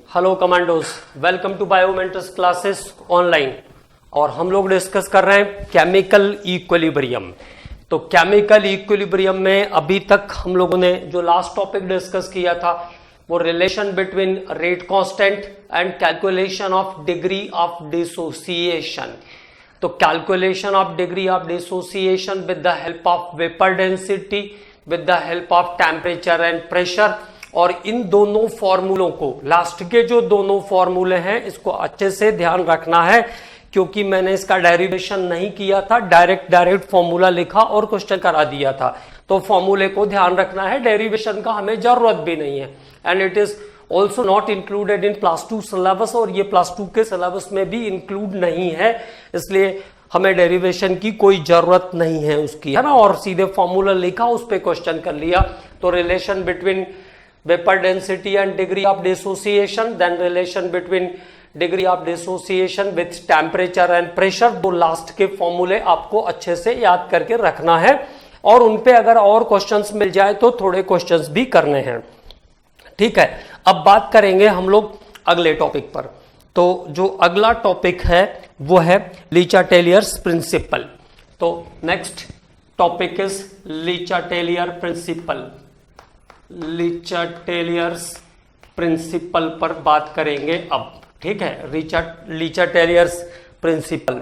Hello commandos, welcome to biomentors classes online. और हम लोग डिस्कस कर रहे हैं केमिकल इक्विलिब्रियम। तो केमिकल इक्विलिब्रियम में अभी तक हम लोगों ने जो लास्ट टॉपिक डिस्कस किया था वो relation between rate constant and calculation of degree of dissociation. तो calculation of degree of dissociation with the help of vapour density, with the help of temperature and pressure. और इन दोनों फॉर्मूलों को, last के जो दोनों फॉर्मूले हैं, इसको अच्छे से ध्यान रखना है क्योंकि मैंने इसका डेरिवेशन नहीं किया था, डायरेक्ट फॉर्मूला लिखा और क्वेश्चन करा दिया था। तो फॉर्मूले को ध्यान रखना है, डेरिवेशन का हमें जरूरत भी नहीं है। And it is also not included in +2 syllabus, और ये +2 के सिलेबस में भी इंक्लूड नहीं है, इसलिए हमें डेरिवेशन की कोई जरूरत नहीं है उसकी, है ना। और सीधे फॉर्मूला लिखा, उस पर क्वेश्चन कर लिया। तो relation between vapor density and degree of dissociation, then relation between degree of dissociation with temperature and pressure। दो लास्ट के फॉर्मूले आपको अच्छे से याद करके रखना है और उन पे अगर और क्वेश्चंस मिल जाए तो थोड़े क्वेश्चंस भी करने हैं, ठीक है। अब बात करेंगे हम लोग अगले टॉपिक पर। तो जो अगला टॉपिक है वो है लीचा-टेलियर्स प्रिंसिपल। तो next topic is Le Chatelier principle. Le Chatelier's principle पर बात करेंगे अब, ठीक है। लीचा-टेलियर्स प्रिंसिपल,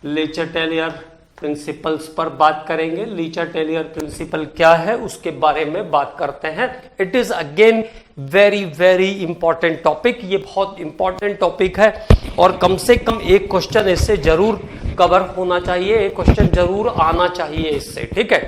लीचा-टेलियर प्रिंसिपल्स पर बात करेंगे। लीचा-टेलियर प्रिंसिपल क्या है उसके बारे में बात करते हैं। It is again very very important topic. ये बहुत इंपॉर्टेंट टॉपिक है और कम से कम एक क्वेश्चन इससे जरूर कवर होना चाहिए, एक क्वेश्चन जरूर आना चाहिए इससे, ठीक है।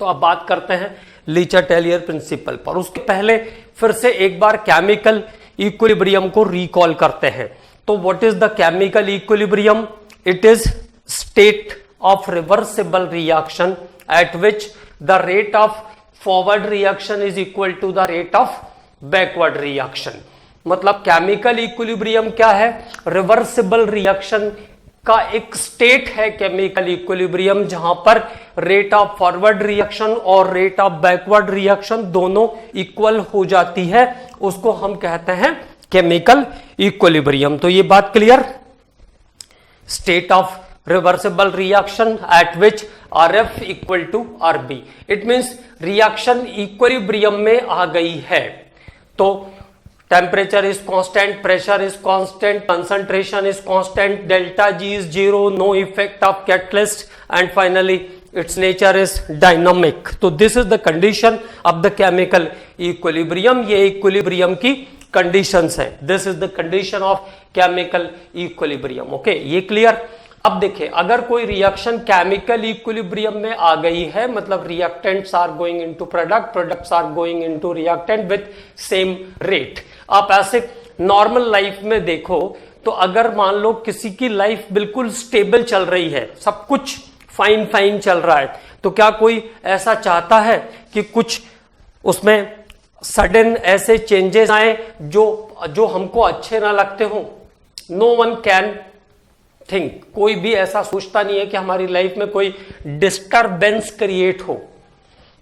तो अब बात करते हैं लीचा-टेलियर प्रिंसिपल पर। उसके पहले फिर से एक बार केमिकल इक्विलिब्रियम को रिकॉल करते हैं। तो what is the chemical equilibrium? It is state of reversible reaction at which the rate of forward reaction is equal to the rate of backward reaction। मतलब केमिकल इक्विलिब्रियम क्या है? Reversible reaction का एक state है chemical equilibrium, जहां पर rate of forward reaction और rate of backward reaction दोनों इक्वल हो जाती है, उसको हम कहते हैं केमिकल इक्विलिब्रियम। तो ये बात clear? State of reversible reaction at which RF equal to RB, it means reaction equilibrium में आ गई है। तो temperature is constant, pressure is constant, concentration is constant, delta G is 0, no effect of catalyst, and finally its nature is dynamic। तो this is the condition of the chemical equilibrium। ये equilibrium की conditions है। this is the condition of chemical equilibrium। okay, ये clear? अब देखिए, अगर कोई reaction chemical equilibrium में आ गई है, मतलब reactants are going into product, products are going into reactant with same rate. आप ऐसे नॉर्मल लाइफ में देखो तो अगर मान लो किसी की लाइफ बिल्कुल स्टेबल चल रही है, सब कुछ फाइन फाइन चल रहा है, तो क्या कोई ऐसा चाहता है कि कुछ उसमें सडन ऐसे चेंजेस आए जो हमको अच्छे ना लगते हो? No one can think. कोई भी ऐसा सोचता नहीं है कि हमारी लाइफ में कोई डिस्टरबेंस क्रिएट हो।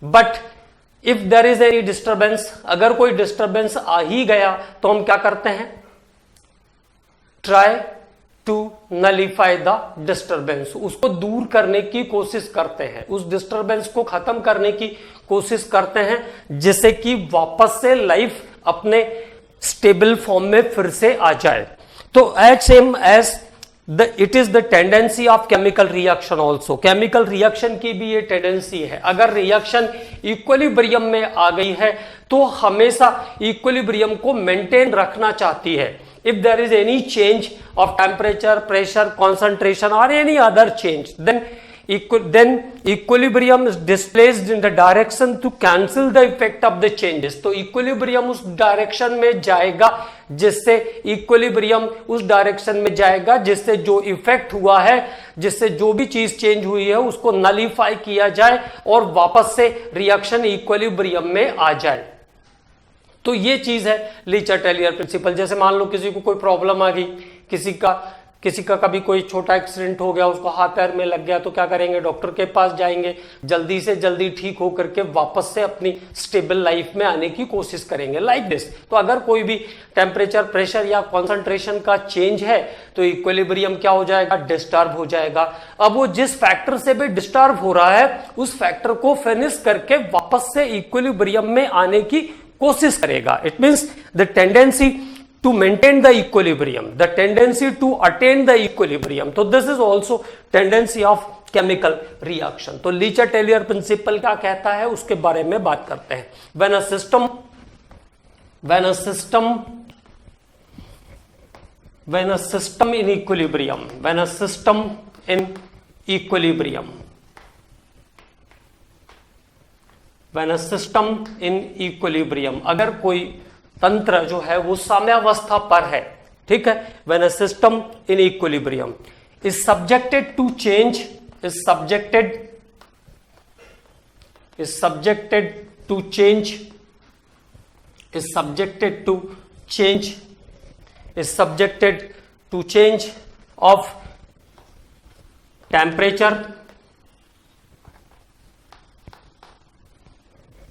But if there is any disturbance, अगर कोई डिस्टरबेंस आ ही गया तो हम क्या करते हैं? Try to nullify the disturbance, उसको दूर करने की कोशिश करते हैं, उस डिस्टरबेंस को खत्म करने की कोशिश करते हैं, जिससे कि वापस से लाइफ अपने स्टेबल फॉर्म में फिर से आ जाए। तो as same as it is the tendency of chemical reaction also। chemical reaction की भी ये टेंडेंसी है। अगर रिएक्शन इक्विलिब्रियम में आ गई है तो हमेशा इक्विलिब्रियम को मेंटेन रखना चाहती है। if there is any change of temperature, pressure, concentration or any other change, then equilibrium is displaced in the direction to cancel the effect of the changes। तो equilibrium उस डायरेक्शन में जाएगा जिससे equilibrium उस direction में जाएगा जिससे जो इफेक्ट हुआ है, जिससे जो भी चीज चेंज हुई है उसको नलीफाई किया जाए और वापस से रिएक्शन इक्विलिब्रियम में आ जाए। तो ये चीज है लीचा-टेलियर प्रिंसिपल। जैसे मान लो किसी को कोई प्रॉब्लम आ गई, किसी का किसी का कभी कोई छोटा एक्सीडेंट हो गया, उसको हाथ पैर में लग गया, तो क्या करेंगे, डॉक्टर के पास जाएंगे, जल्दी से जल्दी ठीक हो करके वापस से अपनी स्टेबल लाइफ में आने की कोशिश करेंगे, लाइक दिस। तो अगर कोई भी टेम्परेचर, प्रेशर या कॉन्सेंट्रेशन का चेंज है तो इक्विलिब्रियम क्या हो जाएगा, डिस्टर्ब हो जाएगा। अब वो जिस फैक्टर से भी डिस्टर्ब हो रहा है उस फैक्टर को फिनिश करके वापस से इक्विलिब्रियम में आने की कोशिश करेगा। It means the tendency to maintain the equilibrium, the tendency to attain the equilibrium. So this is also tendency of chemical reaction. तो लीचर-टेलियर प्रिंसिपल क्या कहता है उसके बारे में बात करते हैं। when a system in equilibrium, when a system in equilibrium, when a system in equilibrium, अगर कोई तंत्र जो है वो साम्यावस्था पर है, ठीक है, when a system in equilibrium is subjected to change, is subjected to change of temperature,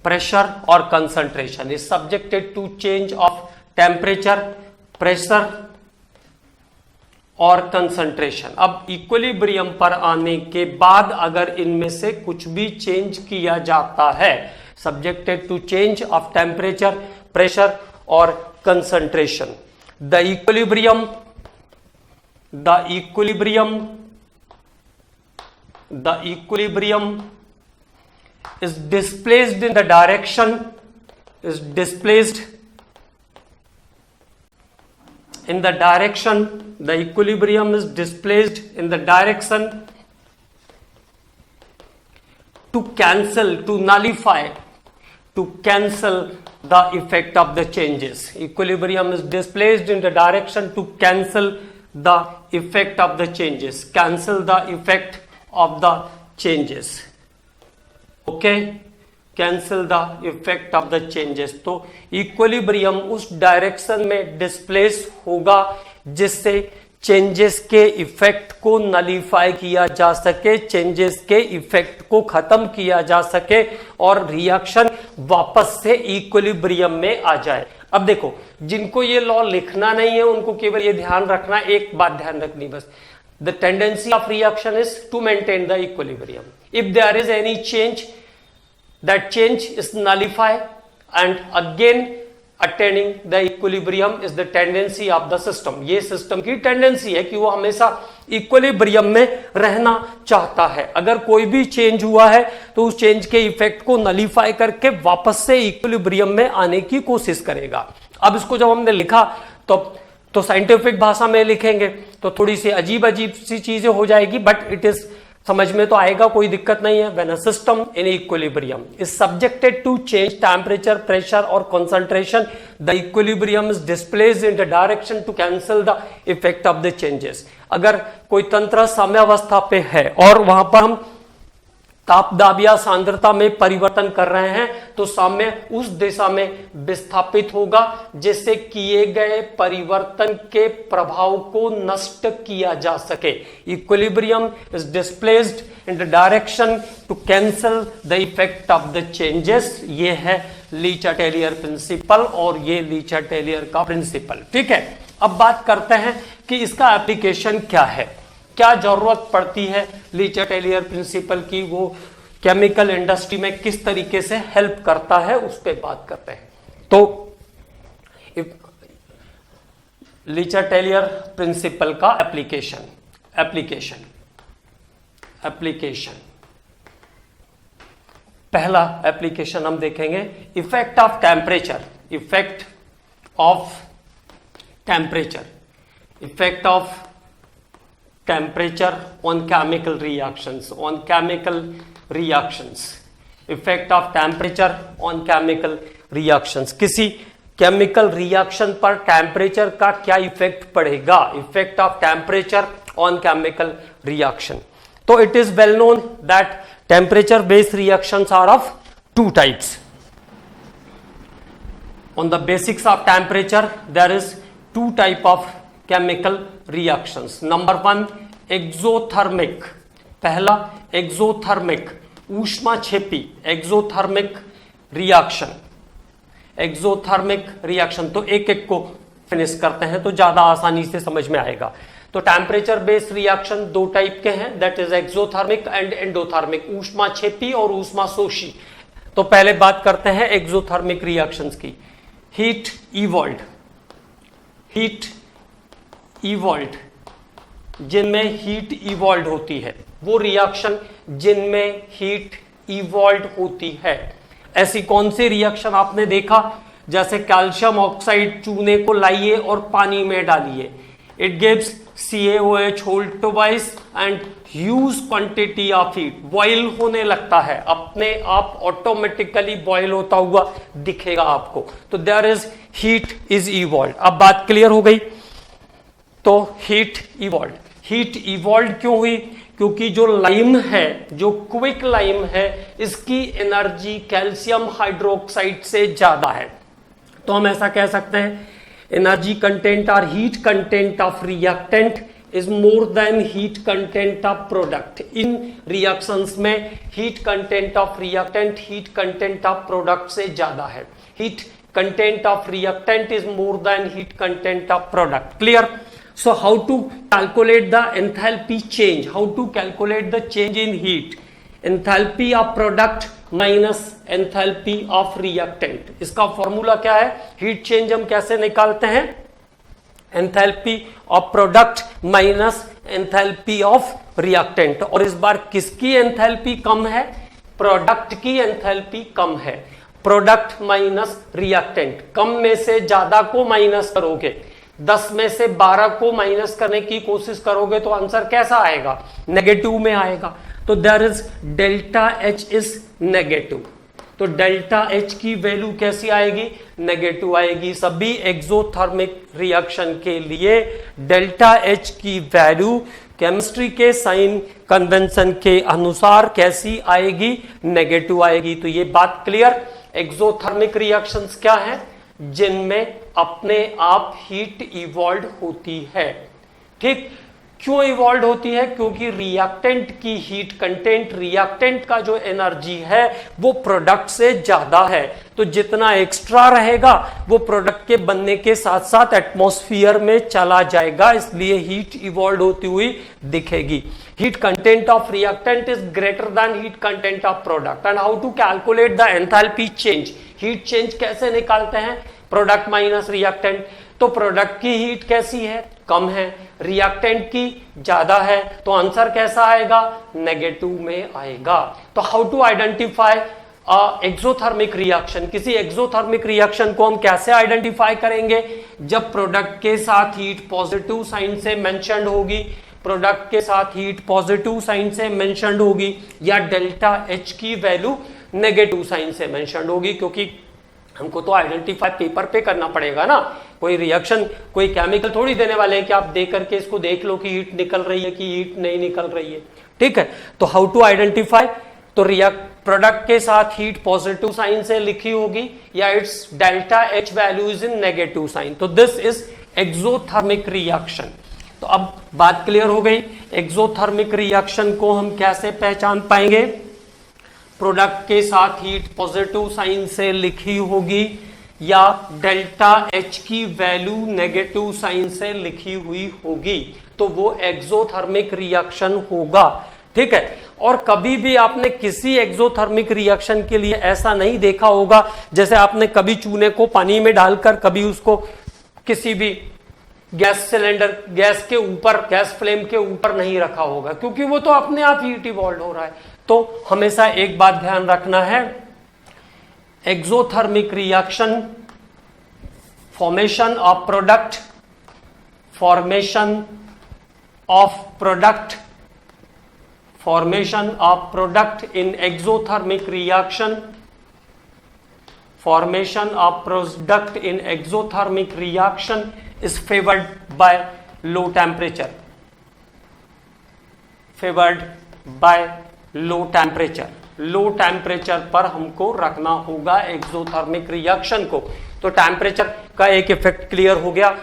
pressure और concentration, is subjected to change of temperature, pressure और concentration। अब इक्विलिब्रियम पर आने के बाद अगर इनमें से कुछ भी चेंज किया जाता है, subjected to change of temperature, pressure और concentration, the equilibrium is displaced in the direction, the equilibrium is displaced in the direction to cancel, to nullify, to cancel the effect of the changes. Equilibrium is displaced in the direction to cancel the effect of the changes, cancel the effect of the changes. Okay, cancel the effect of the changes. तो equilibrium उस direction में displace होगा जिससे changes के effect को nullify किया जा सके, चेंजेस के इफेक्ट को खत्म किया जा सके और रिएक्शन वापस से इक्विलिब्रियम में आ जाए। अब देखो, जिनको ये लॉ लिखना नहीं है उनको केवल ये ध्यान रखना, एक बात ध्यान रखनी बस, the tendency of reaction is to maintain the equilibrium. If there is any change, that change is nullified and again attaining the equilibrium is the tendency of the system। ये सिस्टम की टेंडेंसी है कि वो हमेशा equilibrium में रहना चाहता है। अगर कोई भी चेंज हुआ है तो उस चेंज के इफेक्ट को नलीफाई करके वापस से इक्विलिब्रियम में आने की कोशिश करेगा। अब इसको जब हमने लिखा तो साइंटिफिक भाषा में लिखेंगे तो थोड़ी सी अजीब सी चीजें हो जाएगी, बट इट इज समझ में तो आएगा, कोई दिक्कत नहीं है। When a system in equilibrium is subjected to change temperature, pressure और concentration, the equilibrium is displaced in the direction to cancel the effect of the changes। अगर कोई तंत्र साम्यावस्था पे है और वहां पर हम ताप दाब या सांद्रता में परिवर्तन कर रहे हैं तो साम्य उस दिशा में विस्थापित होगा जिससे किए गए परिवर्तन के प्रभाव को नष्ट किया जा सके। Equilibrium is displaced in the direction to cancel the effect of the changes. ये है लीचर-टेलियर प्रिंसिपल और ये लीचर-टेलियर का प्रिंसिपल, ठीक है। अब बात करते हैं कि इसका एप्लीकेशन क्या है, क्या जरूरत पड़ती है लीचर-टेलियर प्रिंसिपल की, वो केमिकल इंडस्ट्री में किस तरीके से हेल्प करता है, उस पर बात करते हैं। तो लीचर-टेलियर प्रिंसिपल का एप्लीकेशन पहला एप्लीकेशन हम देखेंगे effect of temperature on chemical reactions, effect of temperature on chemical reactions। किसी केमिकल रिएक्शन पर टेम्परेचर का क्या इफेक्ट पड़ेगा, effect of temperature on chemical reaction. तो it is well known that temperature based reactions are of two types. On the basics of temperature there is two type of chemical reactions. Number 1 exothermic, पहला exothermic ऊष्माक्षेपी exothermic reaction, exothermic reaction. तो एक एक को finish करते हैं तो ज्यादा आसानी से समझ में आएगा। तो टेम्परेचर बेस्ड रिएक्शन दो टाइप के हैं, that is exothermic and endothermic, ऊष्माक्षेपी और ऊष्माशोषी। तो पहले बात करते हैं एक्सोथर्मिक रिएक्शंस की। हीट इवॉल्व, हीट इवॉल्व, जिनमें हीट इवॉल्व होती है, वो रिएक्शन जिनमें हीट इवॉल्व होती है। ऐसी कौन सी रिएक्शन आपने देखा? जैसे कैल्शियम ऑक्साइड चूने को लाइए और पानी में डालिए, it gives CaOH whole twice and huge quantity of heat, boil होने लगता है, अपने आप ऑटोमेटिकली बॉयल होता हुआ दिखेगा आपको। तो there is heat is evolve. अब बात क्लियर हो गई। तो हीट इवॉल्व, हीट इवॉल्व क्यों हुई? क्योंकि जो लाइम है, जो क्विक लाइम है, इसकी एनर्जी कैल्शियम हाइड्रोक्साइड से ज्यादा है। तो हम ऐसा कह सकते हैं energy content or heat content of reactant is more than heat content of product. इन रिएक्शंस में heat content of reactant heat content of product से ज्यादा है। Heat content of reactant is more than heat content of product. Clear? So how to calculate the enthalpy change? How to calculate the change in heat? Enthalpy of product minus enthalpy of reactant. इसका formula क्या है? Heat change हम कैसे निकालते हैं? Enthalpy of product minus enthalpy of reactant. और इस बार किसकी एंथैल्पी कम है? प्रोडक्ट की एंथैल्पी कम है। प्रोडक्ट माइनस रिएक्टेंट, कम में से ज्यादा को माइनस करोगे, 10 में से 12 को माइनस करने की कोशिश करोगे तो आंसर कैसा आएगा? नेगेटिव में आएगा। तो there is delta H is negative. तो डेल्टा एच की वैल्यू कैसी आएगी? नेगेटिव आएगी। सभी एक्सोथर्मिक रिएक्शन के लिए डेल्टा एच की वैल्यू केमिस्ट्री के साइन कन्वेंशन के अनुसार कैसी आएगी? नेगेटिव आएगी। तो ये बात क्लियर। एक्सोथर्मिक रिएक्शंस क्या है? जिनमें अपने आप हीट इवॉल्व होती है। ठीक, क्यों इवॉल्व होती है? क्योंकि रिएक्टेंट की हीट कंटेंट, रिएक्टेंट का जो एनर्जी है वो प्रोडक्ट से ज्यादा है। तो जितना एक्स्ट्रा रहेगा वो प्रोडक्ट के बनने के साथ साथ एटमॉस्फेयर में चला जाएगा, इसलिए हीट इवॉल्व होती हुई दिखेगी। Heat content of reactant is greater than heat content of product. And how to calculate the enthalpy change? Heat change कैसे निकालते हैं? Product minus reactant. तो प्रोडक्ट की हीट कैसी है? कम है। रिएक्टेंट की ज्यादा है। तो आंसर कैसा आएगा? नेगेटिव में आएगा। तो how to identify exothermic reaction? किसी एक्सोथर्मिक रिएक्शन को हम कैसे आइडेंटिफाई करेंगे? जब प्रोडक्ट के साथ हीट पॉजिटिव साइन से मेंशन्ड होगी, प्रोडक्ट के साथ हीट पॉजिटिव साइन से मेंशन्ड होगी, या डेल्टा एच की वैल्यू नेगेटिव साइन से मेंशन्ड होगी। क्योंकि हमको तो आइडेंटिफाई पेपर पे करना पड़ेगा ना, कोई रिएक्शन, कोई केमिकल थोड़ी देने वाले हैं कि आप देख करके इसको देख लो कि हीट निकल रही है कि हीट नहीं निकल रही है। ठीक है, तो हाउ टू आइडेंटिफाई? तो प्रोडक्ट के साथ हीट पॉजिटिव साइन से लिखी होगी या it's delta H value is in negative sign. तो दिस इज एक्सोथर्मिक रिएक्शन। तो अब बात क्लियर हो गई। एक्सोथर्मिक रिएक्शन को हम कैसे पहचान पाएंगे? प्रोडक्ट के साथ हीट पॉजिटिव साइन से लिखी होगी या डेल्टा एच की वैल्यू नेगेटिव साइन से लिखी हुई होगी, तो वो एक्सोथर्मिक रिएक्शन होगा। ठीक है, और कभी भी आपने किसी एक्सोथर्मिक रिएक्शन के लिए ऐसा नहीं देखा होगा, जैसे आपने कभी चूने को पानी में डालकर कभी उसको किसी भी गैस सिलेंडर, गैस के ऊपर, गैस फ्लेम के ऊपर नहीं रखा होगा, क्योंकि वो तो अपने आप हीट इवॉल्व हो रहा है। तो हमेशा एक बात ध्यान रखना है, exothermic reaction, formation of product, formation of product, formation of product in exothermic reaction, formation of product in exothermic reaction is favored by low temperature, favored by low temperature. Low temperature पर हमको रखना होगा exothermic reaction को। तो temperature का एक effect clear हो गया।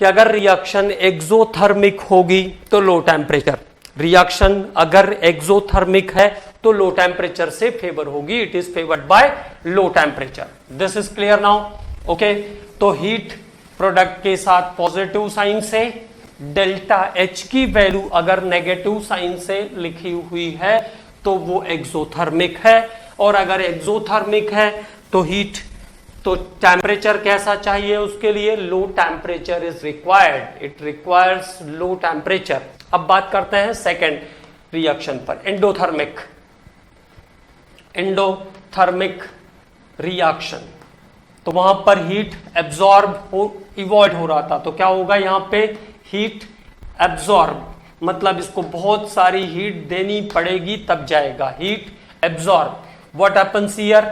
कि अगर रिएक्शन एक्सोथर्मिक होगी तो लो टेम्परेचर, रिएक्शन अगर एक्सोथर्मिक है तो लो टेम्परेचर से फेवर होगी, it is favoured by low temperature. This is clear now, okay. तो हीट प्रोडक्ट के साथ पॉजिटिव साइन से, डेल्टा एच की वैल्यू अगर नेगेटिव साइन से लिखी हुई है तो वो एक्सोथर्मिक है, और अगर एक्सोथर्मिक है तो हीट, तो टेम्परेचर कैसा चाहिए उसके लिए, low temperature is required, it requires low temperature. अब बात करते हैं सेकेंड रिएक्शन पर, एंडोथर्मिक, एंडोथर्मिक रिएक्शन। तो वहां पर हीट एब्जॉर्ब हो, इवॉइड हो रहा था, तो क्या होगा यहां पे, हीट एब्जॉर्ब, मतलब इसको बहुत सारी हीट देनी पड़ेगी तब जाएगा, heat absorb. What happens here,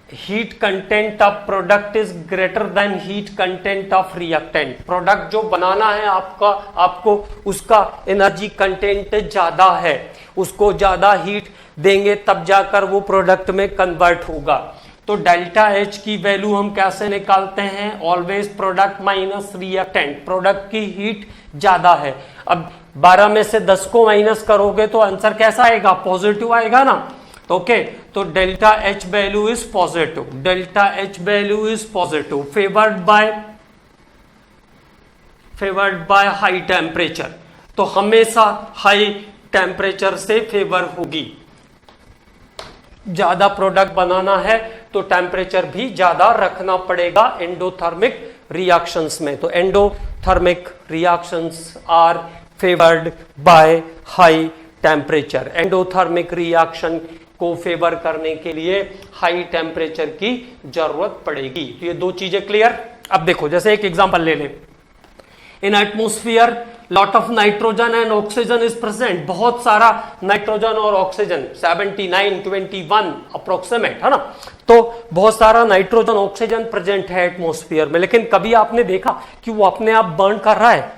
heat content of product is greater than heat content of reactant. Product जो बनाना है आपको उसका एनर्जी कंटेंट ज्यादा है, उसको ज्यादा हीट देंगे तब जाकर वो प्रोडक्ट में कन्वर्ट होगा। तो डेल्टा एच की वैल्यू हम कैसे निकालते हैं, always product minus reactant, product की हीट ज्यादा है। अब 12 में से 10 को माइनस करोगे तो आंसर कैसा आएगा, पॉजिटिव आएगा ना, ओके। तो delta H value is positive, delta H value is positive, favoured by high temperature. तो हमेशा हाई टेम्परेचर से फेवर होगी, ज्यादा प्रोडक्ट बनाना है तो टेम्परेचर भी ज्यादा रखना पड़ेगा एंडोथर्मिक रिएक्शंस में। तो endothermic reactions are favoured by high temperature. Endothermic reaction को फेवर करने के लिए हाई टेम्परेचर की जरूरत पड़ेगी। तो ये दो चीजें क्लियर। अब देखो, जैसे एक एग्जांपल ले लें, in atmosphere lot of nitrogen and oxygen is present, बहुत सारा नाइट्रोजन और ऑक्सीजन, 79, 21 अप्रोक्सीमेट, है ना। तो बहुत सारा नाइट्रोजन ऑक्सीजन प्रेजेंट है एटमोस्फियर में, लेकिन कभी आपने देखा कि वो अपने आप बर्न कर रहा है,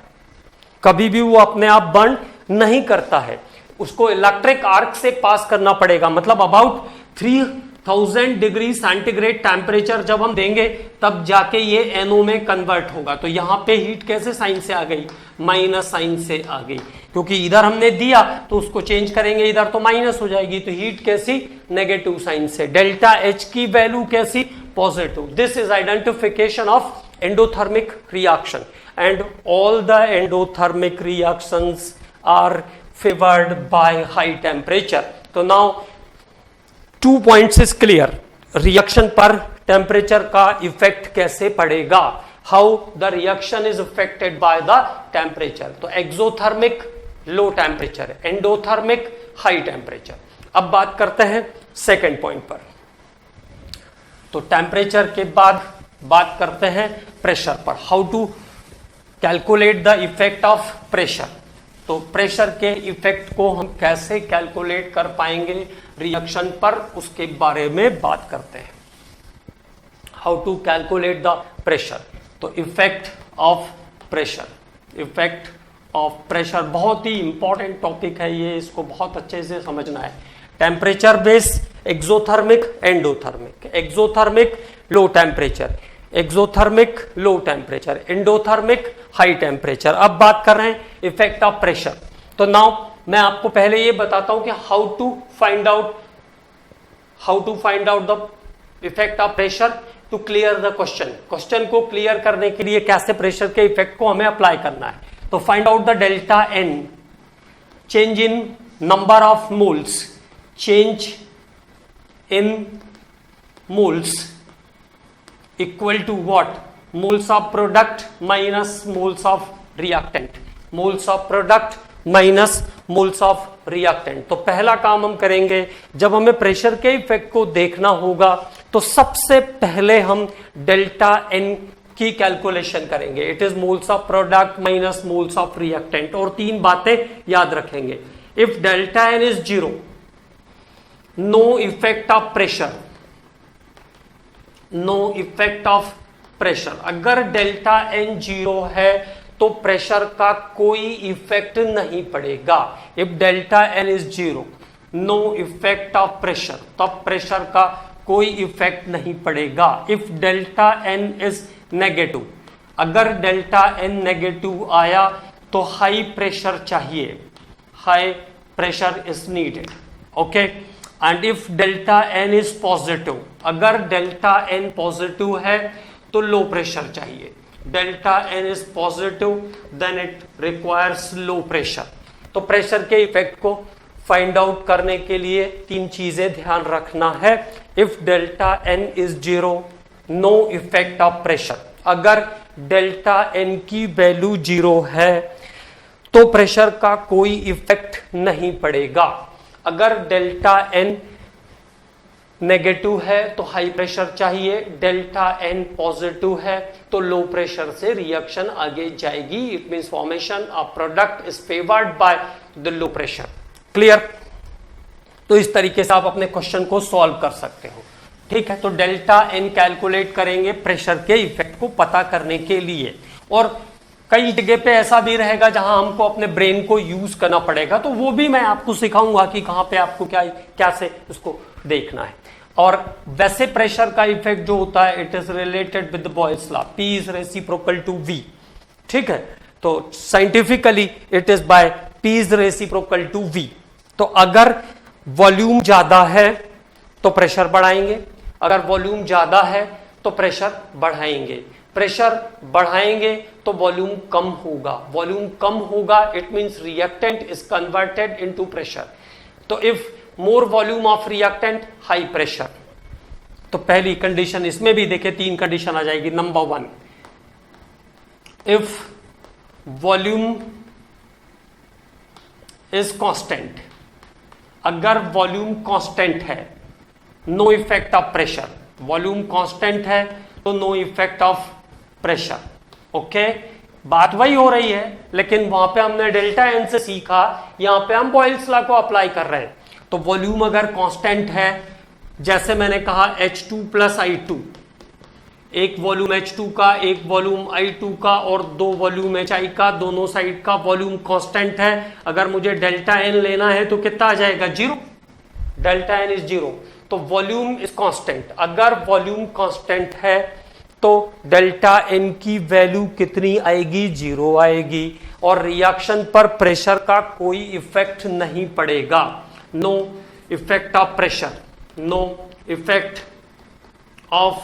कभी भी वो अपने आप बर्न नहीं करता है, उसको इलेक्ट्रिक आर्क से पास करना पड़ेगा। मतलब अबाउट 3000 डिग्री सेंटीग्रेड टेम्परेचर जब हम देंगे तब जाके ये एनओ में कन्वर्ट होगा। तो यहां पे हीट कैसे साइन से आ गई, माइनस साइन से आ गई, क्योंकि इधर हमने दिया तो उसको चेंज करेंगे, इधर तो माइनस हो जाएगी। तो हीट कैसी, नेगेटिव साइन से। डेल्टा एच की वैल्यू कैसी, positive. This is identification of endothermic reaction and all the endothermic reactions are favoured by high temperature. तो now 2 points is clear, reaction पर टेम्परेचर का इफेक्ट कैसे पड़ेगा, how the reaction is affected by the temperature. तो exothermic low temperature, endothermic high temperature. अब बात करते हैं सेकेंड पॉइंट पर। तो टेम्परेचर के बाद बात करते हैं प्रेशर पर, how to calculate the effect of pressure. तो प्रेशर के इफेक्ट को हम कैसे कैलकुलेट कर पाएंगे रिएक्शन पर, उसके बारे में बात करते हैं। How to calculate the pressure. तो effect of pressure, effect of pressure बहुत ही इंपॉर्टेंट टॉपिक है ये, इसको बहुत अच्छे से समझना है। Temperature base, exothermic, endothermic, exothermic low temperature, exothermic low temperature, endothermic high temperature. अब बात कर रहे हैं इफेक्ट ऑफ प्रेशर। तो नाउ मैं आपको पहले ये बताता हूं कि how to find out the effect of pressure to clear the question. Question को क्लियर करने के लिए कैसे प्रेशर के इफेक्ट को हमें अप्लाई करना है। तो find out the delta N, change in number of moles, change in moles equal to what, moles of product minus moles of reactant, moles of product minus moles of reactant। तो पहला काम हम करेंगे, जब हमें प्रेशर के effect को देखना होगा तो सबसे पहले हम डेल्टा एन की कैलकुलेशन करेंगे। It is moles of product minus moles of reactant, और 3 बातें याद रखेंगे। If delta N is 0, no effect of pressure, no effect of pressure. अगर डेल्टा एन 0 है तो प्रेशर का कोई इफेक्ट नहीं पड़ेगा। If delta N is 0, no effect of pressure, तब प्रेशर का कोई इफेक्ट नहीं पड़ेगा। If delta N is negative, अगर डेल्टा एन नेगेटिव आया तो हाई प्रेशर चाहिए, high pressure is needed, okay. And if delta N is positive, अगर डेल्टा एन पॉजिटिव है तो लो प्रेशर चाहिए। Delta N is positive then it requires low pressure. तो pressure के effect को फाइंड आउट करने के लिए तीन चीजें ध्यान रखना है। If delta N is zero, no effect of pressure. अगर डेल्टा एन की वैल्यू जीरो है तो प्रेशर का कोई इफेक्ट नहीं पड़ेगा। अगर डेल्टा एन नेगेटिव है तो हाई प्रेशर चाहिए, डेल्टा एन पॉजिटिव है तो लो प्रेशर से रिएक्शन आगे जाएगी। It means formation of product is favoured by the low pressure. Clear? तो इस तरीके से आप अपने क्वेश्चन को सॉल्व कर सकते हो, ठीक है। तो डेल्टा एन कैलकुलेट करेंगे प्रेशर के इफेक्ट को पता करने के लिए। और कई जगह पे ऐसा भी रहेगा जहां हमको अपने ब्रेन को यूज करना पड़ेगा, तो वो भी मैं आपको सिखाऊंगा कि कहां पे आपको क्या से उसको देखना है। और वैसे प्रेशर का इफेक्ट जो होता है it is related with Boyle's law, P is reciprocal to V, ठीक है। तो scientifically it is by P is reciprocal to V। तो अगर वॉल्यूम ज्यादा है तो प्रेशर बढ़ाएंगे, अगर वॉल्यूम ज्यादा है तो प्रेशर बढ़ाएंगे। प्रेशर बढ़ाएंगे तो वॉल्यूम कम होगा, वॉल्यूम कम होगा it means reactant is converted into pressure. तो if more volume of reactant, high pressure. तो पहली कंडीशन इसमें भी देखिए तीन कंडीशन आ जाएगी। Number one, if volume is constant, अगर वॉल्यूम कांस्टेंट है no effect of pressure. Volume constant है तो no effect of pressure, okay. बात वही हो रही है लेकिन वहां पे हमने डेल्टा एन से सीखा, यहां पे हम बॉयल्स लॉ को अप्लाई कर रहे हैं। तो वॉल्यूम अगर कांस्टेंट है, जैसे मैंने कहा H2 प्लस I2, एक वॉल्यूम H2 का, एक वॉल्यूम I2 का और दो वॉल्यूम HI का, दोनों साइड का वॉल्यूम कांस्टेंट है। अगर मुझे डेल्टा एन लेना है तो कितना आ जाएगा? Zero. Delta N is zero, तो वॉल्यूम इज कांस्टेंट। अगर वॉल्यूम कांस्टेंट है तो डेल्टा एन की वैल्यू कितनी आएगी? जीरो आएगी। और रिएक्शन पर प्रेशर का कोई इफेक्ट नहीं पड़ेगा। No effect of pressure, no effect of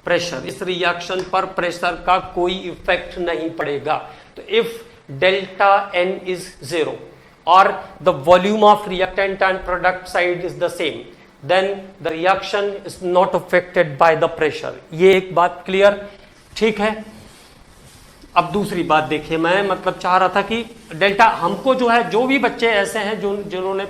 pressure. इस रिएक्शन पर प्रेशर का कोई इफेक्ट नहीं पड़ेगा। तो if delta N is zero और the volume of reactant and product side is the same, then the reaction is not affected by the pressure। ये एक बात क्लियर, ठीक है। अब दूसरी बात देखिए, मैं मतलब चाह रहा था कि डेल्टा हमको जो है, जो भी बच्चे ऐसे हैं जिन्होंने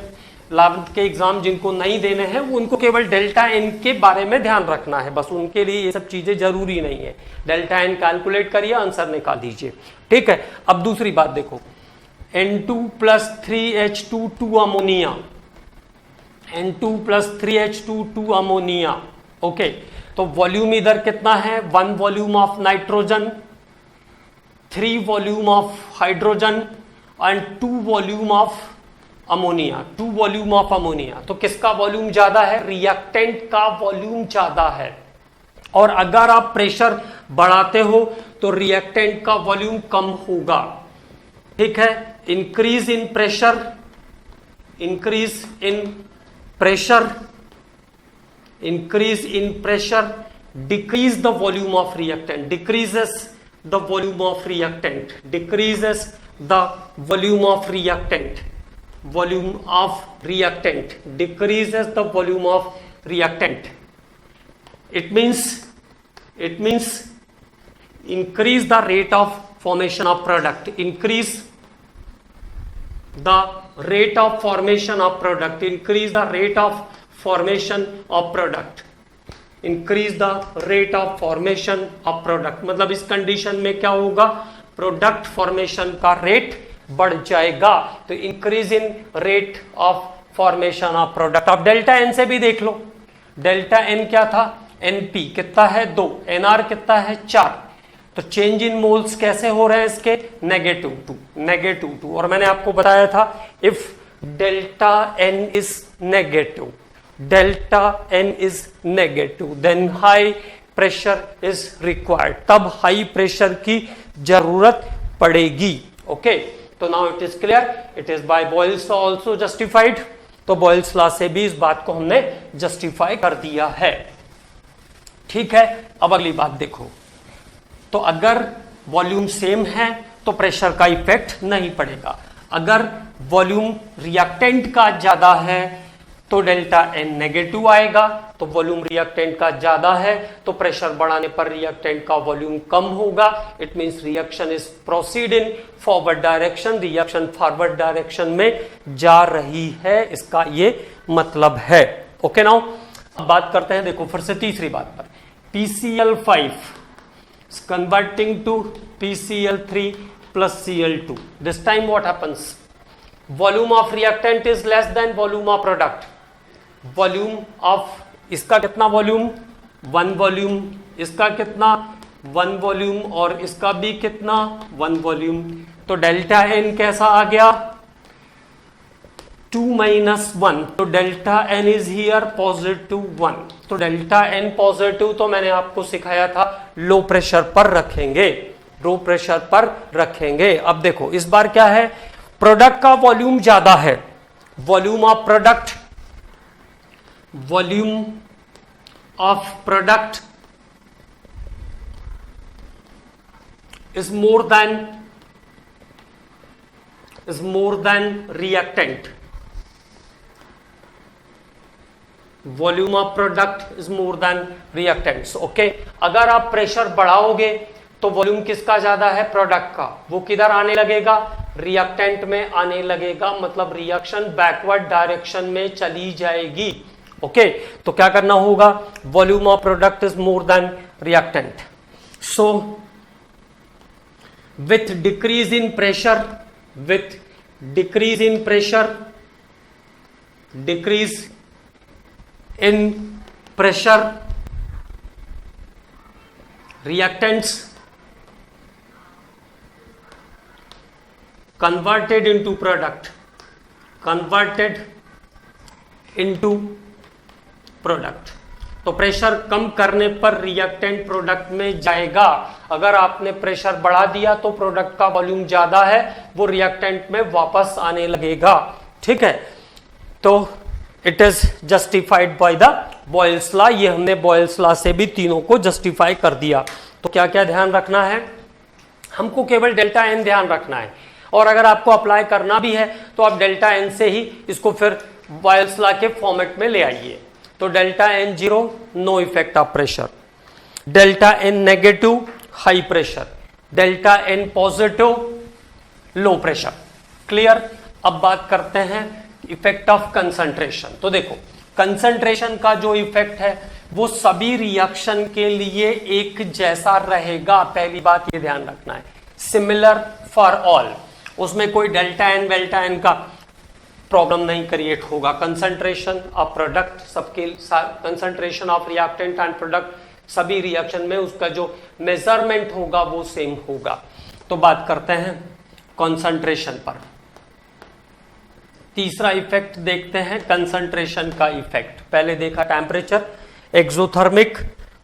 11th के एग्जाम जिनको नहीं देने हैं, वो उनको केवल डेल्टा एन के बारे में ध्यान रखना है, बस उनके लिए ये सब चीजें जरूरी नहीं है। डेल्टा एन कैलकुलेट करिए, आंसर निकाल दीजिए, ठीक है। अब दूसरी बात देखो, N2 plus 3H2 2 ammonia, N2 plus 3H2 2 ammonia, okay. तो वॉल्यूम इधर कितना है? 1 volume of nitrogen, 3 volume of hydrogen and 2 volume of ammonia, 2 volume of ammonia. तो किसका वॉल्यूम ज्यादा है? रिएक्टेंट का वॉल्यूम ज्यादा है। और अगर आप प्रेशर बढ़ाते हो तो रिएक्टेंट का वॉल्यूम कम होगा, ठीक है। Increase in pressure, increase in pressure, increase in pressure, decrease the volume of reactant, decreases the volume of reactant, decreases the volume of reactant, volume of reactant, decreases the volume of reactant. It means increase the rate of formation of product, increase the rate of formation of product, increase the rate of formation of product, increase the rate of formation of product। मतलब इस condition में क्या होगा? Product formation का rate बढ़ जाएगा। तो increase in rate of formation of product. अब डेल्टा एन से भी देख लो, डेल्टा एन क्या था? NP कितना है? 2, NR कितना है? 4। तो चेंज इन मोल्स कैसे हो रहे हैं इसके? -2। और मैंने आपको बताया था if delta N is negative, delta N is negative, then high pressure is required, तब हाई प्रेशर की जरूरत पड़ेगी। ओके, तो now it is clear, it is by Boyle's law also justified. तो बॉयल्स लॉ से भी इस बात को हमने जस्टिफाई कर दिया है। ठीक है, अब अगली बात देखो, तो अगर वॉल्यूम सेम है तो प्रेशर का इफेक्ट नहीं पड़ेगा। अगर वॉल्यूम रिएक्टेंट का ज्यादा है तो डेल्टा एन नेगेटिव आएगा, तो वॉल्यूम रिएक्टेंट का ज्यादा है तो प्रेशर बढ़ाने पर रिएक्टेंट का वॉल्यूम कम होगा। It means reaction is proceed in forward direction, reaction forward direction में जा रही है, इसका ये मतलब है। ओके, नाउ अब बात करते हैं, देखो फिर से तीसरी बात पर, PCl5 converting to PCl3 plus Cl2. This time what happens? Volume of reactant is less than volume of product. Volume of इसका कितना वॉल्यूम? 1 वॉल्यूम। इसका कितना? 1 वॉल्यूम। और इसका भी कितना? 1 वॉल्यूम। तो डेल्टा एन कैसा आ गया? 2 - 1। तो डेल्टा एन इज हियर +1। तो डेल्टा एन पॉजिटिव तो मैंने आपको सिखाया था लो प्रेशर पर रखेंगे, लो प्रेशर पर रखेंगे। अब देखो इस बार क्या है, प्रोडक्ट का वॉल्यूम ज्यादा है, volume of product, volume of product is more then reactant, volume of product is more then reactants. Okay, अगर आप प्रेशर बढ़ाओगे तो वॉल्यूम किसका ज्यादा है? प्रोडक्ट का। वो किधर आने लगेगा? रिएक्टेंट में आने लगेगा, मतलब रिएक्शन बैकवर्ड डायरेक्शन में चली जाएगी। ओके, तो क्या करना होगा? Volume of product is more then reactant. So with decrease in pressure, with decrease in pressure, decrease in pressure, reactants converted into product, converted into product. तो प्रेशर कम करने पर रिएक्टेंट प्रोडक्ट में जाएगा। अगर आपने प्रेशर बढ़ा दिया तो प्रोडक्ट का वॉल्यूम ज्यादा है, वो रिएक्टेंट में वापस आने लगेगा। ठीक है, तो it is justified by the Boyle's law. ये हमने बॉयल्स लॉ से भी तीनों को जस्टिफाई कर दिया। तो क्या क्या ध्यान रखना है? हमको केवल डेल्टा एन ध्यान रखना है, और अगर आपको अप्लाई करना भी है तो आप डेल्टा एन से ही इसको फिर बॉयल्स लॉ के फॉर्मेट में ले आइए। तो delta N 0 no effect of pressure, delta N negative high pressure, delta N positive low pressure. Clear? अब बात करते हैं इफेक्ट ऑफ कंसंट्रेशन। तो देखो कंसंट्रेशन का जो इफेक्ट है वो सभी रिएक्शन के लिए एक जैसा रहेगा। पहली बात ये ध्यान रखना है, सिमिलर फॉर ऑल। उसमें कोई डेल्टा एन का प्रॉब्लम नहीं क्रिएट होगा। कंसंट्रेशन ऑफ प्रोडक्ट सबके, concentration of reactant and product सभी रिएक्शन में उसका जो मेजरमेंट होगा वो सेम होगा। तो बात करते हैं कंसंट्रेशन पर। तीसरा इफेक्ट देखते हैं कंसंट्रेशन का इफेक्ट। पहले देखा टेम्परेचर, एक्सोथर्मिक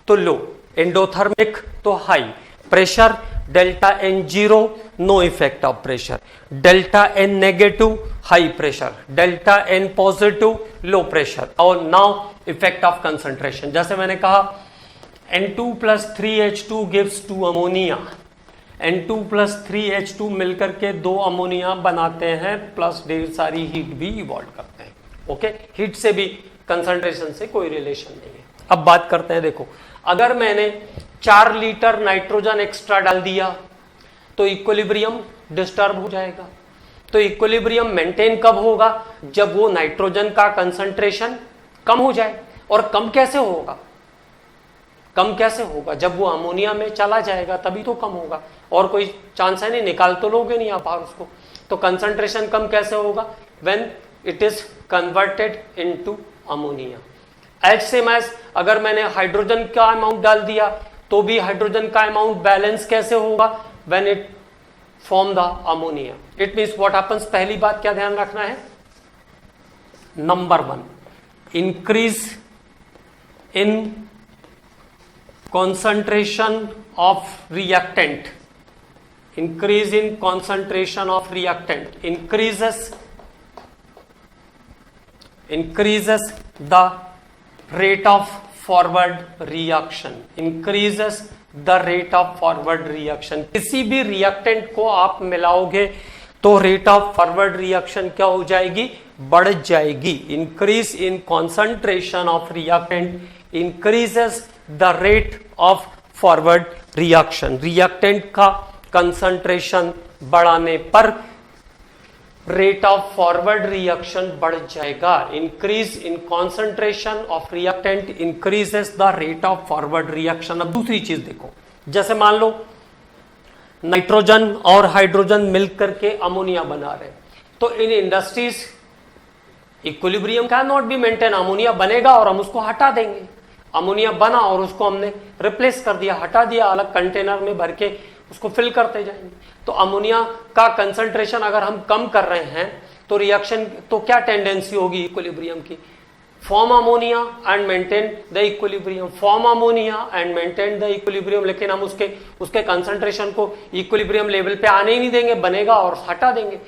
तो लो, एंडोथर्मिक तो high, pressure delta N 0 no effect of pressure, delta N negative high pressure, delta N positive low pressure. और नाउ इफेक्ट ऑफ कंसंट्रेशन। जैसे मैंने कहा N2 + 3H2 gives 2 ammonia, N2 + 3H2 मिलकर के 2 ammonia बनाते हैं, plus ढेर सारी हीट भी इवॉल्व करते हैं। ओके, हीट से भी कंसंट्रेशन से कोई रिलेशन नहीं है। अब बात करते हैं, देखो अगर मैंने 4 लीटर नाइट्रोजन एक्स्ट्रा डाल दिया तो इक्विलिब्रियम डिस्टर्ब हो जाएगा। तो इक्विलिब्रियम मेंटेन कब होगा? जब वो नाइट्रोजन का कंसंट्रेशन कम हो जाए। और कम कैसे होगा? कम कैसे होगा? जब वो अमोनिया में चला जाएगा तभी तो कम होगा, और कोई चांस है नहीं, निकाल तो लोगे नहीं आप बाहर उसको। तो कंसंट्रेशन कम कैसे होगा? When it is converted into ammonia. As same as अगर मैंने हाइड्रोजन का अमाउंट डाल दिया तो भी हाइड्रोजन का अमाउंट बैलेंस कैसे होगा? When it form the ammonia. It means what happens, पहली बात क्या ध्यान रखना है? Number 1, increase in concentration of reactant, increase in concentration of reactant increases the rate of forward reaction, increases the rate of forward reaction। किसी भी reactant को आप मिलाओगे तो रेट ऑफ फॉरवर्ड रिएक्शन क्या हो जाएगी, बढ़ जाएगी। Increase in concentration of reactant increases the rate of forward reaction. Reactant का कंसंट्रेशन बढ़ाने पर रेट ऑफ फॉरवर्ड रिएक्शन बढ़ जाएगा। Increase in concentration of reactant increases the rate of forward reaction. अब दूसरी चीज देखो, जैसे मान लो नाइट्रोजन और हाइड्रोजन मिलकर के अमोनिया बना रहे, तो in industries equilibrium can not be maintain. Ammonia बनेगा और हम उसको हटा देंगे। अमोनिया बना और उसको हमने रिप्लेस कर दिया, हटा दिया, अलग कंटेनर में भर के उसको फिल करते जाएंगे। तो अमोनिया का कंसंट्रेशन अगर हम कम कर रहे हैं तो रिएक्शन, तो क्या टेंडेंसी होगी इक्विलिब्रियम की, form ammonia and maintain the equilibrium, form ammonia and maintain the equilibrium. लेकिन हम उसके कंसंट्रेशन को इक्विलिब्रियम लेवल पे आने ही नहीं देंगे, बनेगा और हटा देंगे।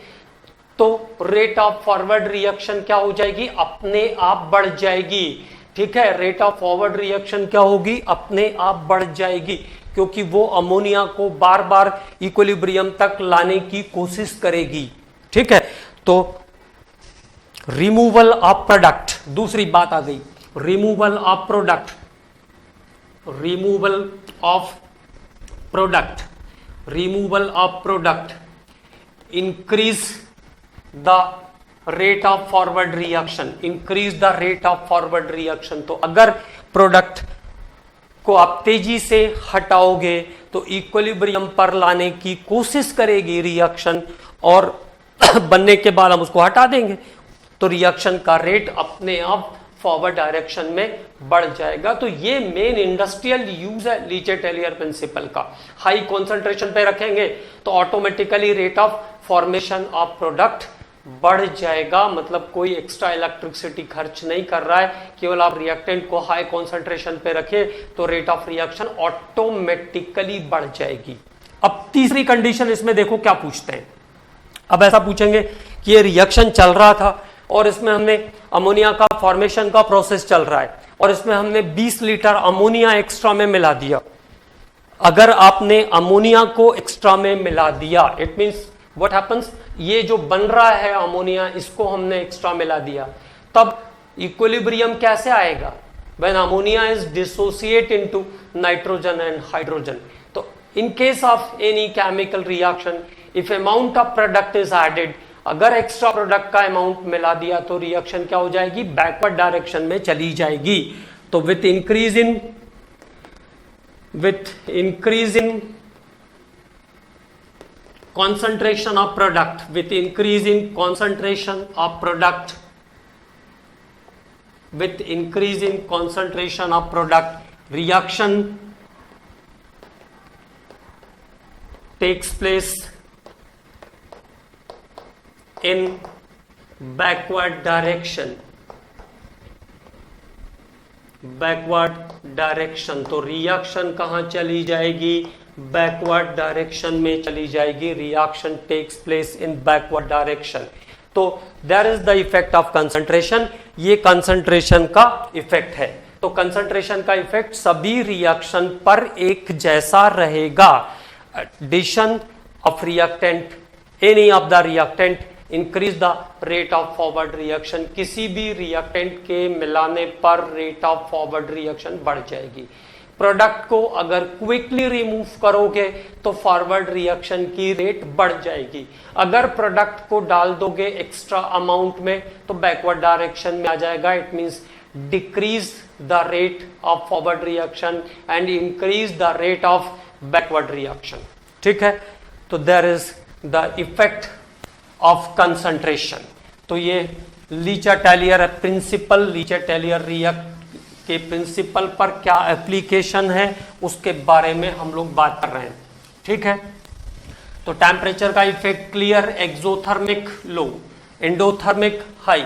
तो रेट ऑफ फॉरवर्ड रिएक्शन क्या हो जाएगी, अपने आप बढ़ जाएगी। ठीक है, रेट ऑफ फॉरवर्ड रिएक्शन क्या होगी, अपने आप बढ़ जाएगी, क्योंकि वो अमोनिया को बार बार इक्विलिब्रियम तक लाने की कोशिश करेगी। ठीक है, तो रिमूवल ऑफ प्रोडक्ट, दूसरी बात आ गई, removal of product, removal of product, removal of product increase the rate of forward reaction, increase the rate of forward reaction. तो अगर प्रोडक्ट को आप तेजी से हटाओगे तो इक्विलिब्रियम पर लाने की कोशिश करेगी रिएक्शन, और बनने के बाद हम उसको हटा देंगे तो रिएक्शन का रेट अपने आप फॉरवर्ड डायरेक्शन में बढ़ जाएगा। तो ये मेन इंडस्ट्रियल यूज है लीचे-टेलियर प्रिंसिपल का। हाई कॉन्सेंट्रेशन पे रखेंगे तो automatically rate of formation of product बढ़ जाएगा। मतलब कोई एक्स्ट्रा इलेक्ट्रिसिटी खर्च नहीं कर रहा है, केवल आप रिएक्टेंट को हाई कॉन्सेंट्रेशन पे रखें तो रेट ऑफ रिएक्शन ऑटोमेटिकली बढ़ जाएगी। अब तीसरी कंडीशन इसमें देखो क्या पूछते हैं। अब ऐसा पूछेंगे कि ये रिएक्शन चल रहा था और इसमें हमने अमोनिया का फॉर्मेशन का प्रोसेस चल रहा है और इसमें हमने 20 लीटर अमोनिया एक्स्ट्रा में मिला दिया। अगर आपने अमोनिया को एक्स्ट्रा में मिला दिया, इट मींस व्हाट हैपेंस, ये जो बन रहा है अमोनिया, इसको हमने एक्स्ट्रा मिला दिया, तब इक्विलिब्रियम कैसे आएगा, when ammonia is dissociate into nitrogen and hydrogen. तो in case of any chemical reaction, if amount of product is added, अगर एक्स्ट्रा प्रोडक्ट का अमाउंट मिला दिया तो रिएक्शन क्या हो जाएगी, बैकवर्ड डायरेक्शन में चली जाएगी। तो with increase in concentration of product, with increase in concentration of product, with increase in concentration of product, reaction takes place in backward direction, backward direction। तो रिएक्शन कहां चली जाएगी, बैकवर्ड डायरेक्शन में चली जाएगी। Reaction takes place in backward direction. तो there is the effect of concentration, ये concentration का इफेक्ट है। तो कंसंट्रेशन का इफेक्ट सभी रिएक्शन पर एक जैसा रहेगा। Addition of reactant, any of the reactant increase the rate of forward reaction. किसी भी रिएक्टेंट के मिलाने पर रेट ऑफ फॉरवर्ड रिएक्शन बढ़ जाएगी। प्रोडक्ट को अगर क्विकली रिमूव करोगे तो फॉरवर्ड रिएक्शन की रेट बढ़ जाएगी। अगर प्रोडक्ट को डाल दोगे एक्स्ट्रा अमाउंट में तो बैकवर्ड डायरेक्शन में आ जाएगा। It means decrease the rate of forward reaction and increase the rate of backward reaction. ठीक है, तो there is the effect of concentration. तो ये लीचा-टेलियर प्रिंसिपल, लीचा-टेलियर रिएक्ट के प्रिंसिपल पर क्या एप्लीकेशन है उसके बारे में हम लोग बात कर रहे हैं। ठीक है, तो टेम्परेचर का effect clear, exothermic low, endothermic high,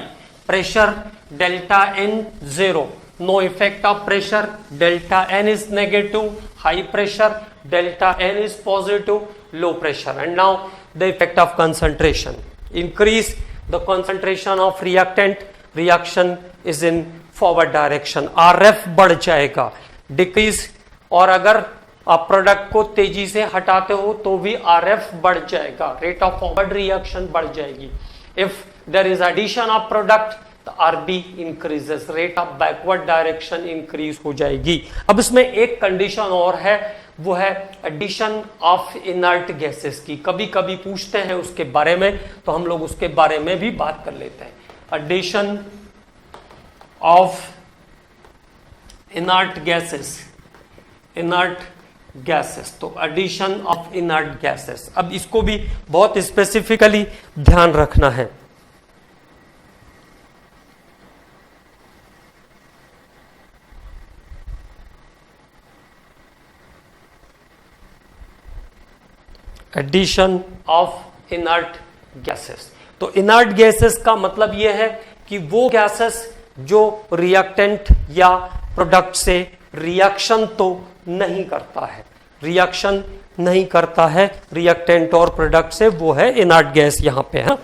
pressure delta N 0, no effect of pressure, delta N is negative, high pressure, delta N is positive, low pressure. And now the effect of concentration, increase the concentration of reactant, reaction is in forward direction, RF बढ़ जाएगा. Decrease, और अगर आप product को तेजी से हटाते हो तो भी आरएफ बढ़ जाएगा, रेट ऑफ फॉरवर्ड रिएक्शन बढ़ जाएगी. If there is addition of product, RB increases, rate of backward direction increase हो जाएगी. अब इसमें एक कंडीशन और है, वो है एडिशन ऑफ इनर्ट गैसेस की. कभी कभी पूछते हैं उसके बारे में, तो हम लोग उसके बारे में भी बात कर लेते हैं. Addition of inert gases, inert gases, तो एडिशन ऑफ इनर्ट गैसेस. अब इसको भी बहुत स्पेसिफिकली ध्यान रखना है. एडिशन ऑफ इनर्ट गैसेस, तो इनर्ट गैसेस का मतलब यह है कि वो गैसेस जो रिएक्टेंट या प्रोडक्ट से रिएक्शन तो नहीं करता है, रिएक्शन नहीं करता है रिएक्टेंट और प्रोडक्ट से, वो है इनर्ट गैस यहां पे है.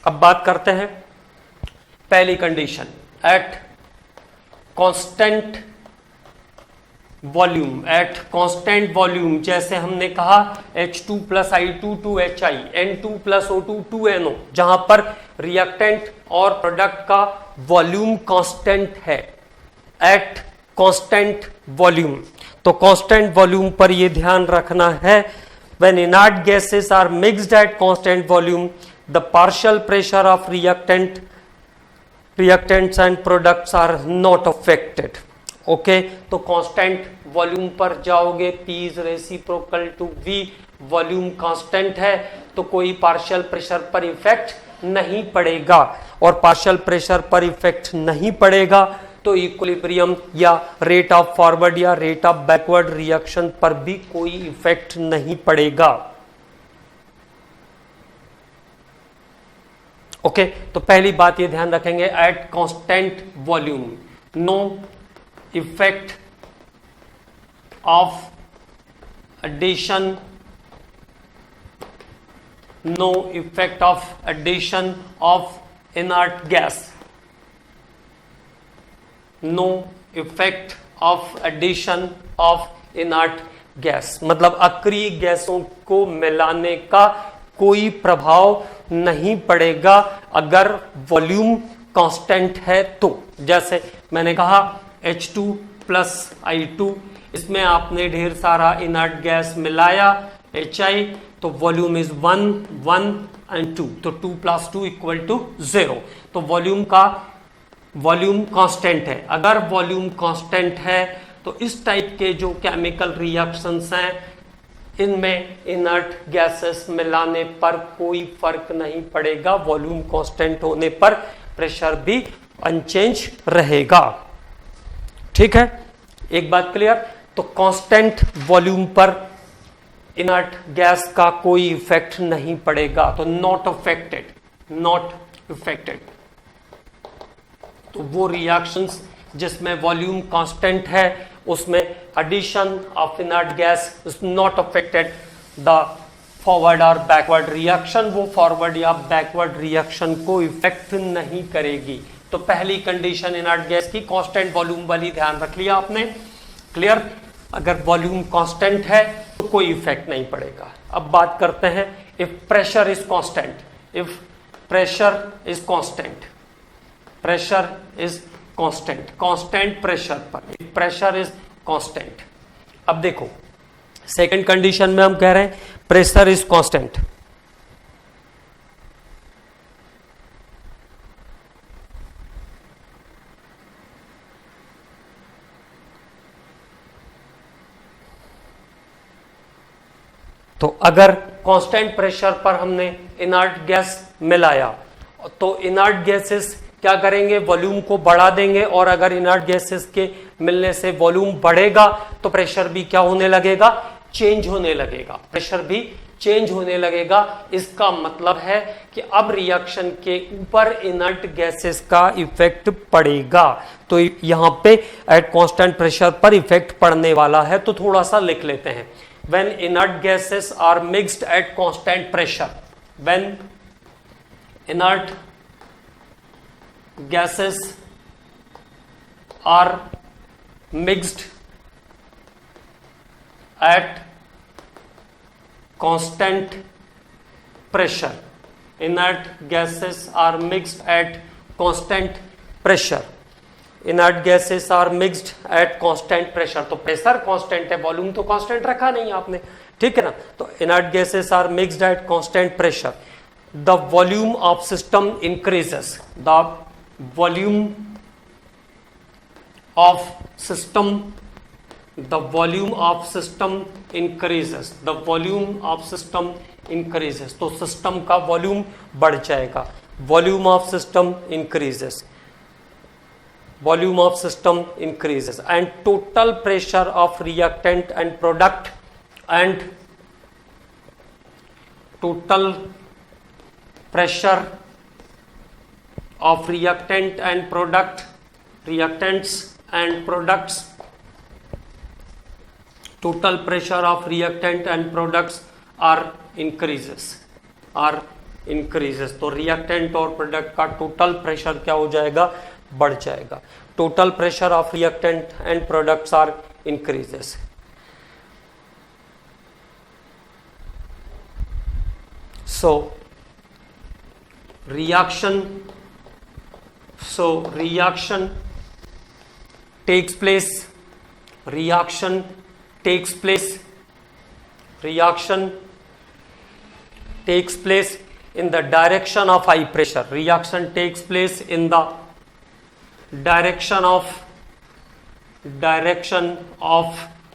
अब बात करते हैं पहली condition, at constant volume, at constant volume, जैसे हमने कहा H2 plus I2 to HI, N2 plus O2 to NO, जहां पर रिएक्टेंट और प्रोडक्ट का वॉल्यूम कांस्टेंट है, एट कांस्टेंट वॉल्यूम. तो कांस्टेंट वॉल्यूम पर यह ध्यान रखना है, when inert gases are mixed at constant volume, the partial pressure of reactants and products are not affected. Okay, तो कांस्टेंट वॉल्यूम पर जाओगे, P is reciprocal to V, volume constant है तो कोई पार्शियल प्रेशर पर इफेक्ट नहीं पड़ेगा, और पार्शियल प्रेशर पर इफेक्ट नहीं पड़ेगा तो इक्विलिब्रियम या रेट ऑफ फॉरवर्ड या रेट ऑफ बैकवर्ड रिएक्शन पर भी कोई इफेक्ट नहीं पड़ेगा. ओके, तो पहली बात ये ध्यान रखेंगे, at constant volume no effect of addition, no effect of addition of inert gas, no effect of addition of inert gas, मतलब अक्रिय गैसों को मिलाने का कोई प्रभाव नहीं पड़ेगा अगर वॉल्यूम कांस्टेंट है तो. जैसे मैंने कहा H2 प्लस I2, इसमें आपने ढेर सारा इनर्ट गैस मिलाया HI, तो वॉल्यूम इज 1 1 एंड 2, तो 2 प्लस 2 इक्वल टू 0. तो वॉल्यूम कांस्टेंट है. अगर वॉल्यूम कांस्टेंट है तो इस टाइप के जो केमिकल रिएक्शंस हैं इनमें इनर्ट गैसेस मिलाने पर कोई फर्क नहीं पड़ेगा, वॉल्यूम कांस्टेंट होने पर प्रेशर भी अनचेंज रहेगा. ठीक है, एक बात क्लियर. तो कांस्टेंट वॉल्यूम पर इनर्ट गैस का कोई इफेक्ट नहीं पड़ेगा, तो नॉट अफेक्टेड, नॉट अफेक्टेड. तो वो रिएक्शंस जिसमें वॉल्यूम कांस्टेंट है उसमें addition of inert gas is not affected the forward और बैकवर्ड रिएक्शन, वो फॉरवर्ड या बैकवर्ड रिएक्शन को इफेक्ट नहीं करेगी. तो पहली कंडीशन इनर्ट गैस की कांस्टेंट वॉल्यूम वाली ध्यान रख लिया आपने, क्लियर. अगर वॉल्यूम कांस्टेंट है तो कोई इफेक्ट नहीं पड़ेगा. अब बात करते हैं if pressure is constant, if pressure is constant, pressure is constant, constant pressure पर, इफ प्रेशर इज कांस्टेंट. अब देखो सेकंड कंडीशन में हम कह रहे हैं प्रेशर इज कांस्टेंट, तो अगर कांस्टेंट प्रेशर पर हमने इनर्ट गैस मिलाया तो इनर्ट गैसेस क्या करेंगे, वॉल्यूम को बढ़ा देंगे, और अगर इनर्ट गैसेस के मिलने से वॉल्यूम बढ़ेगा तो प्रेशर भी क्या होने लगेगा, चेंज होने लगेगा, प्रेशर भी चेंज होने लगेगा। इसका मतलब है कि अब रिएक्शन के ऊपर इनर्ट गैसेस का इफेक्ट पड़ेगा। तो यहां पे एट कांस्टेंट प्रेशर पर इफेक्ट पड़ने वाला है। तो थोड़ा सा लिख लेते हैं। When inert gases are mixed at constant pressure, when inert gases are mixed at constant pressure, inert gases are mixed at constant pressure, inert gases are mixed at constant pressure। तो प्रेशर कांस्टेंट है, volume तो constant रखा नहीं आपने, ठीक है ना। तो inert gases are mixed at constant pressure, the volume of system increases, the volume of system, the volume of system increases, the volume of system increases। तो सिस्टम का वॉल्यूम बढ़ जाएगा, volume of system increases, volume of system increases and total pressure of reactant and product and total pressure of reactant and product, reactants and products, total pressure of reactant and products are increases, are increases। तो reactant और product का total pressure क्या हो जाएगा, बढ़ जाएगा। total pressure of reactant and products are increases। so reaction takes place, reaction takes place in the direction of high pressure, reaction takes place in the direction of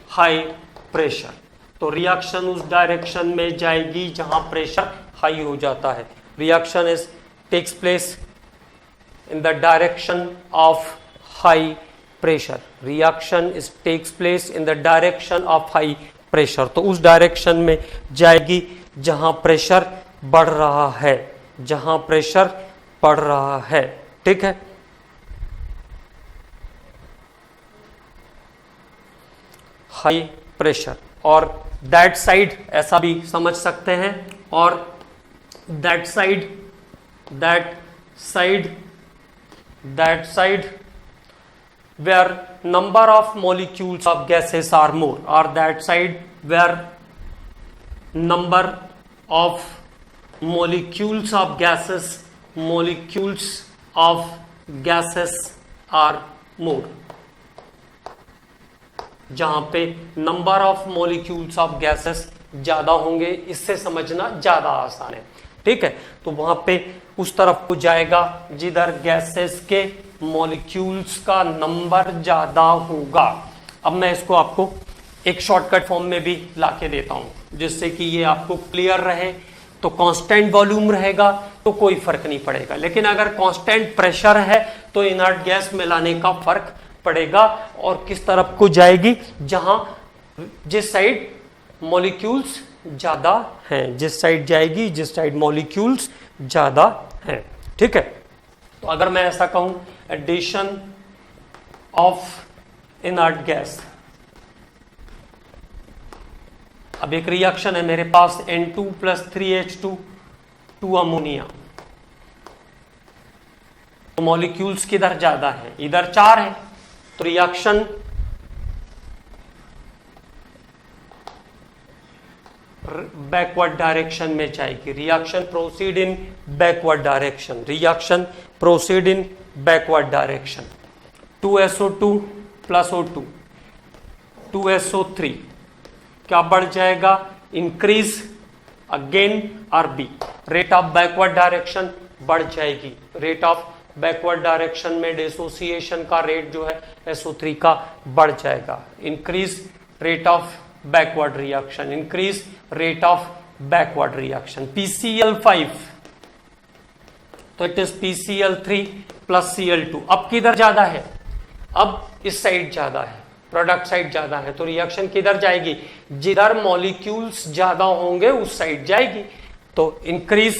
high pressure। तो reaction उस direction में जाएगी जहां pressure high हो जाता है। Reaction is takes place in the direction of high pressure, reaction is takes place in the direction of high pressure। तो उस डायरेक्शन में जाएगी जहां प्रेशर बढ़ रहा है, जहां प्रेशर बढ़ रहा है, ठीक है। हाई प्रेशर और दैट साइड ऐसा भी समझ सकते हैं, और that side where number of molecules of gases are more, or that side where number of molecules of gases are more, जहां पे number of molecules of gases ज्यादा होंगे। इससे समझना ज्यादा आसान है, ठीक है। तो वहां पे उस तरफ को जाएगा जिधर गैसेस के मॉलिक्यूल्स का नंबर ज्यादा होगा। अब मैं इसको आपको एक शॉर्टकट फॉर्म में भी लाके देता हूं जिससे कि ये आपको क्लियर रहे। तो कांस्टेंट वॉल्यूम रहेगा तो कोई फर्क नहीं पड़ेगा, लेकिन अगर कांस्टेंट प्रेशर है तो इनर्ट गैस मिलाने का फर्क पड़ेगा। और किस तरफ को जाएगी, जहां जिस साइड मॉलिक्यूल्स ज्यादा हैं, जिस साइड जाएगी जिस साइड मॉलिक्यूल्स ज्यादा हैं, ठीक है। तो अगर मैं ऐसा कहूं एडिशन ऑफ इनर्ट गैस, अब एक रिएक्शन है मेरे पास N2 + 3H2 2 अमोनिया। तो मॉलिक्यूल्स किधर ज्यादा है, इधर 4 है। तो रिएक्शन बैकवर्ड डायरेक्शन में जाएगी। Reaction proceed in backward direction, reaction proceed in backward direction. 2SO2 + O2 2SO3 क्या बढ़ जाएगा, increase again RB, rate of backward direction बढ़ जाएगी। रेट ऑफ बैकवर्ड डायरेक्शन में डिसोसिएशन का रेट जो है SO3 का बढ़ जाएगा। Increase rate of backward reaction, increase rate of backward reaction. PCl5 तो इट इज PCl3 + Cl2। अब किधर ज्यादा है, अब इस साइड ज्यादा है। प्रोडक्ट साइड ज्यादा है तो रिएक्शन किधर जाएगी, जिधर मॉलिक्यूल्स ज्यादा होंगे उस साइड जाएगी। तो increase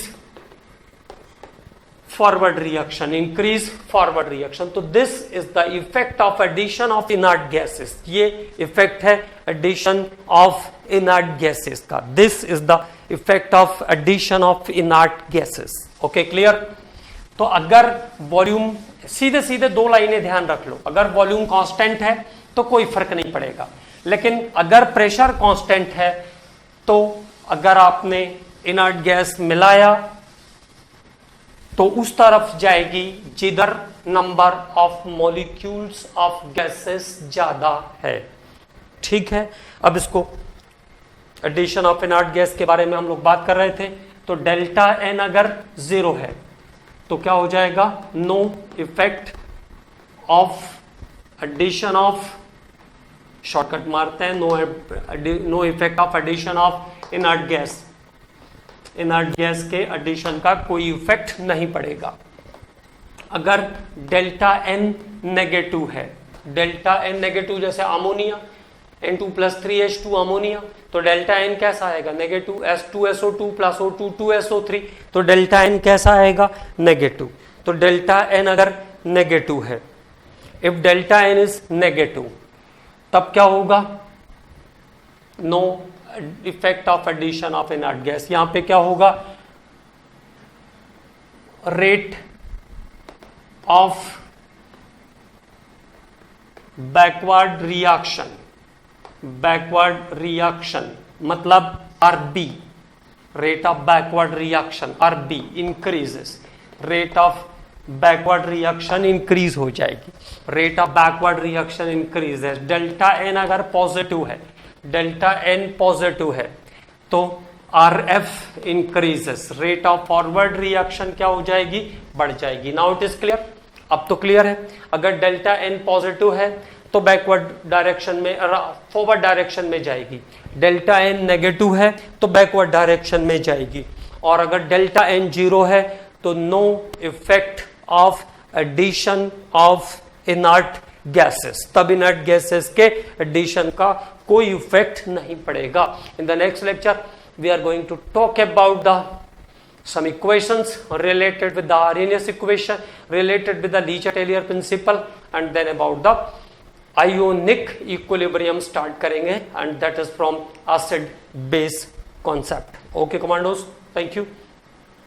forward reaction, increase forward reaction. तो this is the effect of addition of inert gases, ये इफेक्ट है एडिशन ऑफ इनर्ट गैसेस का। This is the effect of addition of inert gases. Okay, clear. तो अगर volume, सीधे सीधे दो लाइनें ध्यान रख लो, अगर वॉल्यूम कांस्टेंट है तो कोई फर्क नहीं पड़ेगा, लेकिन अगर प्रेशर कांस्टेंट है तो अगर आपने इनर्ट गैस मिलाया तो उस तरफ जाएगी जिधर number of molecules of gases ज्यादा है। ठीक है, अब इसको एडिशन ऑफ इनर्ट गैस के बारे में हम लोग बात कर रहे थे। तो डेल्टा एन अगर 0 है तो क्या हो जाएगा, no effect of addition of, shortcut मारते हैं, no effect of addition of inert gas, inert gas के एडिशन का कोई इफेक्ट नहीं पड़ेगा। अगर डेल्टा एन नेगेटिव है, डेल्टा एन नेगेटिव जैसे अमोनिया N2+3H2 अमोनिया, तो डेल्टा एन कैसा आएगा, नेगेटिव। H2SO2 + O2 2SO3, तो डेल्टा एन कैसा आएगा, नेगेटिव। तो डेल्टा एन अगर नेगेटिव है, if delta N is negative, तब क्या होगा, no effect of addition of inert gas. यहां पे क्या होगा, rate of backward reaction, backward reaction मतलब RB, rate of backward reaction RB increases, rate of backward reaction increase हो जाएगी, rate of backward reaction increases. Delta N अगर positive है, delta N positive है तो RF increases, rate of forward reaction क्या हो जाएगी, बढ़ जाएगी। नाउ इट इज क्लियर, अब तो क्लियर है। अगर डेल्टा एन पॉजिटिव है तो बैकवर्ड डायरेक्शन में, फॉरवर्ड डायरेक्शन में जाएगी, डेल्टा एन नेगेटिव है तो बैकवर्ड डायरेक्शन में जाएगी, और अगर डेल्टा एन 0 है तो no effect of addition of inert gases, तब इनर्ट गैसेस के एडिशन का कोई इफेक्ट नहीं पड़ेगा। In the next lecture we are going to talk about the some equations related with the Arrhenius equation, related with the Lesch-Taylor principle, and then about the ionic equilibrium start करेंगे, and that is from acid base concept. Okay commandos, thank you.